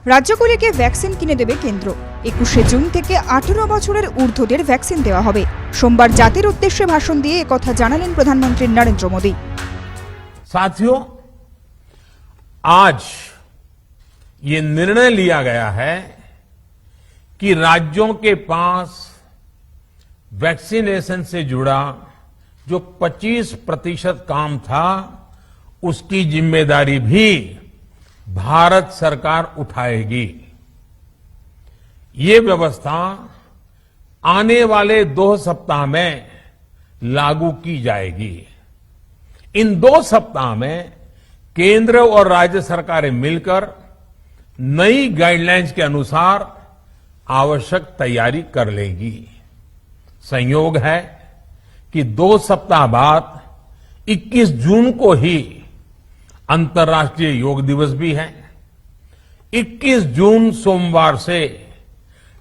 রাজ্যগুলিকে ভ্যাকসিন কিনে দেবে কেন্দ্র। 21শে জুন থেকে 18 বছরের ঊর্ধ্বদের ভ্যাকসিন দেওয়া হবে। সোমবার জাতির উদ্দেশ্যে ভাষণ দিয়ে একথা জানালেন প্রধানমন্ত্রী নরেন্দ্র মোদী। साथियों, आज ये निर्णय लिया गया है कि राज्यों के पास वैक्सीनेशन से जुड़ा जो 25% काम था, उसकी जिम्मेदारी भी भारत सरकार उठाएगी। ये व्यवस्था आने वाले 2 सप्ताह में लागू की जाएगी। इन 2 सप्ताह में केंद्र और राज्य सरकारें मिलकर नई गाइडलाइंस के अनुसार आवश्यक तैयारी कर लेंगी। संयोग है कि 2 सप्ताह बाद 21 जून को ही अंतर्राष्ट्रीय योग दिवस भी है। 21 जून सोमवार से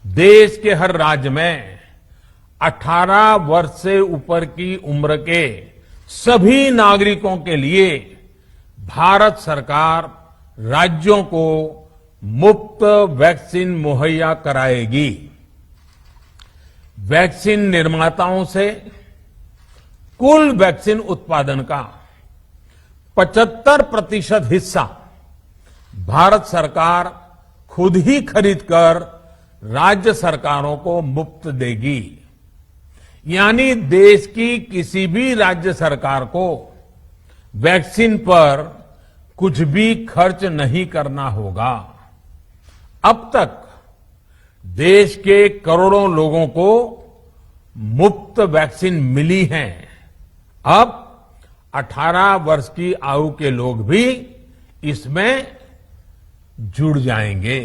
देश के हर राज्य में 18 वर्ष से ऊपर की उम्र के सभी नागरिकों के लिए भारत सरकार राज्यों को मुफ्त वैक्सीन मुहैया कराएगी। वैक्सीन निर्माताओं से कुल वैक्सीन उत्पादन का 75% हिस्सा भारत सरकार खुद ही खरीदकर राज्य सरकारों को मुफ्त देगी। यानी देश की किसी भी राज्य सरकार को वैक्सीन पर कुछ भी खर्च नहीं करना होगा। अब तक देश के करोड़ों लोगों को मुफ्त वैक्सीन मिली है। अब 18 वर्ष की आयु के लोग भी इसमें जुड़ जाएंगे।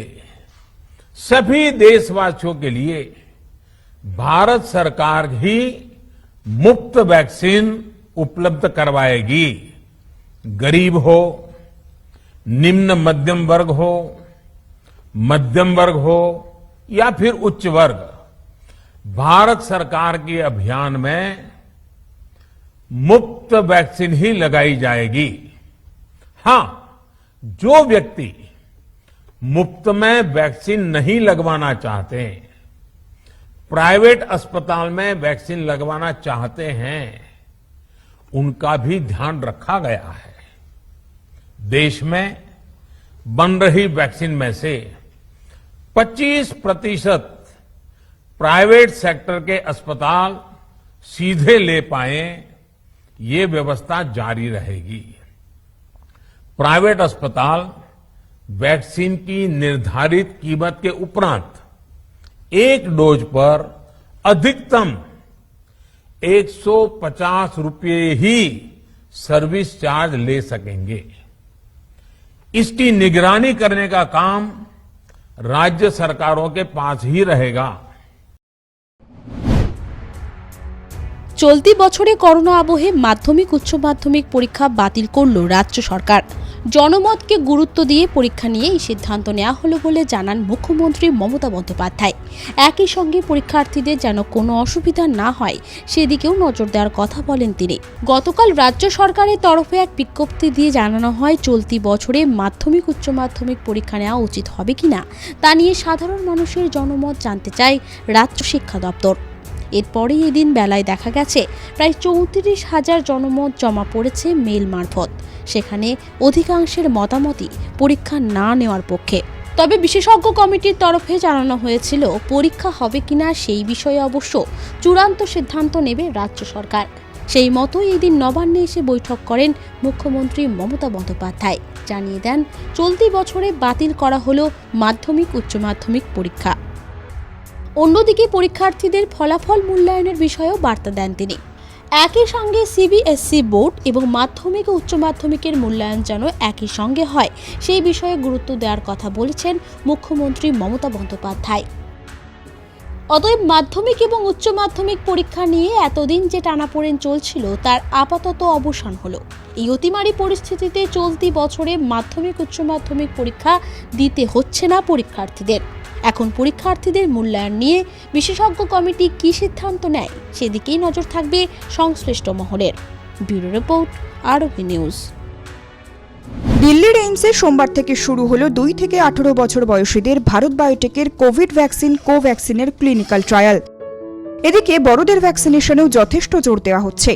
सभी देशवासियों के लिए भारत सरकार ही मुफ्त वैक्सीन उपलब्ध करवाएगी। गरीब हो, निम्न मध्यम वर्ग हो, मध्यम वर्ग हो या फिर उच्च वर्ग, भारत सरकार के अभियान में मुफ्त वैक्सीन ही लगाई जाएगी। हां, जो व्यक्ति मुफ्त में वैक्सीन नहीं लगवाना चाहते, प्राइवेट अस्पताल में वैक्सीन लगवाना चाहते हैं, उनका भी ध्यान रखा गया है। देश में बन रही वैक्सीन में से 25% प्राइवेट सेक्टर के अस्पताल सीधे ले पाए, ये व्यवस्था जारी रहेगी। प्राइवेट अस्पताल वैक्सीन की निर्धारित कीमत के उपरांत एक डोज पर अधिकतम 150 रुपये ही सर्विस चार्ज ले सकेंगे। इसकी निगरानी करने का काम राज्य सरकारों के पास ही रहेगा। চলতি বছরে করোনা আবহে মাধ্যমিক উচ্চ মাধ্যমিক পরীক্ষা বাতিল করল রাজ্য সরকার। জনমতকে গুরুত্ব দিয়ে পরীক্ষা নিয়ে এই সিদ্ধান্ত নেওয়া হলো বলে জানান মুখ্যমন্ত্রী মমতা বন্দ্যোপাধ্যায়। একই সঙ্গে পরীক্ষার্থীদের যেন কোনো অসুবিধা না হয় সেদিকেও নজর দেওয়ার কথা বলেন তিনি। গতকাল রাজ্য সরকারের তরফে এক বিজ্ঞপ্তি দিয়ে জানানো হয় চলতি বছরে মাধ্যমিক উচ্চ মাধ্যমিক পরীক্ষা নেওয়া উচিত হবে কিনা তা নিয়ে সাধারণ মানুষের জনমত জানতে চায় রাজ্য শিক্ষা দপ্তর। এরপরেই এদিন বেলায় দেখা গেছে প্রায় 34,000 জনমত জমা পড়েছে মেল মারফত। সেখানে অধিকাংশের মতামতই পরীক্ষা না নেওয়ার পক্ষে। তবে বিশেষজ্ঞ কমিটির তরফে জানানো হয়েছিল পরীক্ষা হবে কিনা সেই বিষয়ে অবশ্য চূড়ান্ত সিদ্ধান্ত নেবে রাজ্য সরকার। সেই মতোই এদিন নবান্নে এসে বৈঠক করেন মুখ্যমন্ত্রী মমতা বন্দ্যোপাধ্যায়। জানিয়ে দেন চলতি বছরে বাতিল করা হলো মাধ্যমিক উচ্চ মাধ্যমিক পরীক্ষা। অন্যদিকে পরীক্ষার্থীদের ফলাফল মূল্যায়নের বিষয়েও বার্তা দেন তিনি। একই সঙ্গে সিবিএসই বোর্ড এবং মাধ্যমিক ও উচ্চ মাধ্যমিকের মূল্যায়ন যেন একই সঙ্গে হয় সেই বিষয়ে গুরুত্ব দেওয়ার কথা বলেছেন মুখ্যমন্ত্রী মমতা বন্দ্যোপাধ্যায়। অতএব মাধ্যমিক এবং উচ্চ মাধ্যমিক পরীক্ষা নিয়ে এতদিন যে টানাপোড়েন চলছিল তার আপাতত অবসান হলো। এই অতিমারী পরিস্থিতিতে চলতি বছরে মাধ্যমিক উচ্চ মাধ্যমিক পরীক্ষা দিতে হচ্ছে না পরীক্ষার্থীদের। এখন পরীক্ষার্থীদের মূল্যায়ন নিয়ে বিশেষজ্ঞ কমিটি কি সিদ্ধান্ত নেয় সেদিকেই নজর থাকবে সংশ্লিষ্ট মহলের। ব্যুরো রিপোর্ট, আরবি নিউজ। দিল্লির এইমসে সোমবার থেকে শুরু হলো 2 থেকে 18 বছর বয়সীদের ভারত বায়োটেকের কোভিড ভ্যাকসিন কোভ্যাক্সিনের ক্লিনিক্যাল ট্রায়াল। এদিকে বড়দের ভ্যাকসিনেশনেও যথেষ্ট জোর দেওয়া হচ্ছে।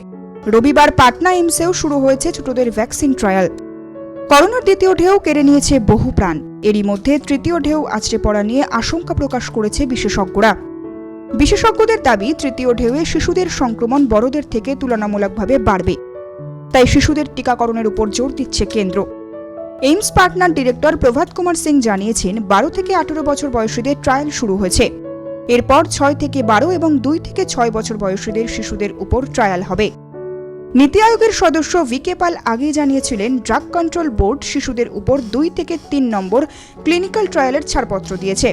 রবিবার পাটনা এইমসেও শুরু হয়েছে ছোটদের ভ্যাকসিন ট্রায়াল। করোনার দ্বিতীয় ঢেউ কেড়ে নিয়েছে বহু প্রাণ। এরই মধ্যে তৃতীয় ঢেউ আছড়ে পড়া নিয়ে আশঙ্কা প্রকাশ করেছে বিশেষজ্ঞরা। বিশেষজ্ঞদের দাবি, তৃতীয় ঢেউয়ে শিশুদের সংক্রমণ বড়দের থেকে তুলনামূলকভাবে বাড়বে। তাই শিশুদের টিকাকরণের উপর জোর দিচ্ছে কেন্দ্র। এইমস পাটনার ডিরেক্টর প্রভাত কুমার সিং জানিয়েছেন, 12 থেকে 18 বছর বয়সীদের ট্রায়াল শুরু হয়েছে। এরপর 6 থেকে 12 এবং 2 থেকে 6 বছর বয়সীদের শিশুদের উপর ট্রায়াল হবে। নীতি আয়োগের সদস্য ভিকে পাল আগেই জানিয়েছিলেন, ড্রাগ কন্ট্রোল বোর্ড শিশুদের উপর 2 থেকে 3 নম্বর ক্লিনিক্যাল ট্রায়ালের ছাড়পত্র দিয়েছে।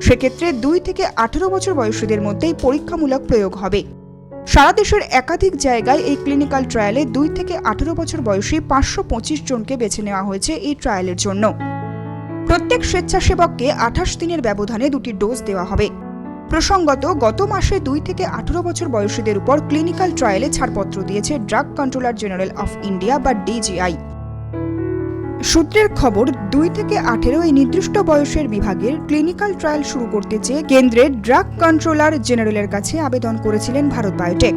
সেক্ষেত্রে 2 থেকে 18 বছর বয়সীদের মধ্যেই পরীক্ষামূলক প্রয়োগ হবে। সারা দেশের একাধিক জায়গায় এই ক্লিনিক্যাল ট্রায়ালে 2 থেকে 18 বছর বয়সী 525 জনকে বেছে নেওয়া হয়েছে এই ট্রায়ালের জন্য। প্রত্যেক স্বেচ্ছাসেবককে 28 দিনের ব্যবধানে 2টি ডোজ দেওয়া হবে। প্রসঙ্গত, গত মাসে 2 থেকে 18 বছর বয়সীদের উপর ক্লিনিক্যাল ট্রায়ালে ছাড়পত্র দিয়েছে drug controller general of India বা ডিজিআই। সূত্রের খবর, 2 থেকে 18 এই নির্দিষ্ট বয়সের বিভাগের ক্লিনিক্যাল ট্রায়াল শুরু করতে চেয়ে কেন্দ্রের ড্রাগ কন্ট্রোলার জেনারেলের কাছে আবেদন করেছিলেন ভারত বায়োটেক।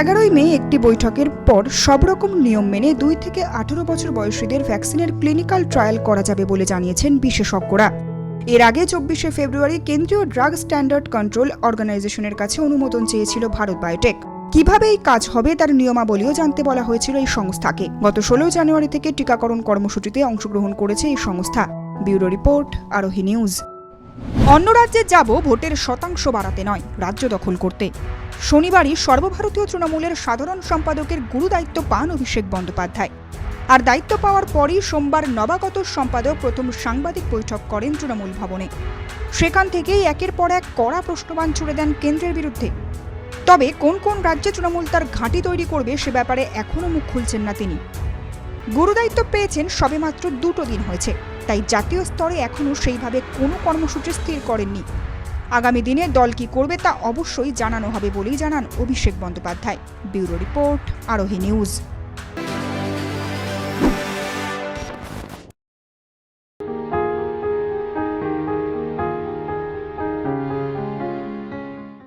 11 মে একটি বৈঠকের পর সব রকম নিয়ম মেনে 2 থেকে 18 বছর বয়সীদের ভ্যাকসিনের ক্লিনিক্যাল ট্রায়াল করা যাবে বলে জানিয়েছেন বিশেষজ্ঞরা। এর আগে 24শে ফেব্রুয়ারি কেন্দ্রীয় ড্রাগ স্ট্যান্ডার্ড কন্ট্রোল অর্গানাইজেশনের কাছে অনুমোদন চেয়েছিল ভারত বায়োটেক। কিভাবে এই কাজ হবে তার নিয়মাবলীও জানতে বলা হয়েছিল এই সংস্থাকে। গত 16 জানুয়ারি থেকে টিকাকরণ কর্মসূচিতে অংশগ্রহণ করেছে এই সংস্থা। ব্যুরো রিপোর্ট, আরোহী নিউজ। অন্য রাজ্যে যাব ভোটের শতাংশ বাড়াতে নয়, রাজ্য দখল করতে। শনিবারই সর্বভারতীয় তৃণমূলের সাধারণ সম্পাদকের গুরু দায়িত্ব পান অভিষেক বন্দ্যোপাধ্যায়। আর দায়িত্ব পাওয়ার পরই সোমবার নবাগত সম্পাদক প্রথম সাংবাদিক বৈঠক করেন তৃণমূল ভবনে। সেখান থেকেই একের পর এক কড়া প্রশ্নবাণ ছুড়ে দেন কেন্দ্রের বিরুদ্ধে। তবে কোন কোন রাজ্যে তৃণমূল তার ঘাঁটি তৈরি করবে সে ব্যাপারে এখনও মুখ খুলছেন না তিনি। গুরুদায়িত্ব পেয়েছেন সবেমাত্র 2 দিন হয়েছে, তাই জাতীয় স্তরে এখনও সেইভাবে কোনো কর্মসূচি স্থির করেননি। আগামী দিনে দল কি করবে তা অবশ্যই জানানো হবে বলেই জানান অভিষেক বন্দ্যোপাধ্যায়। ব্যুরো রিপোর্ট, আরোহী নিউজ।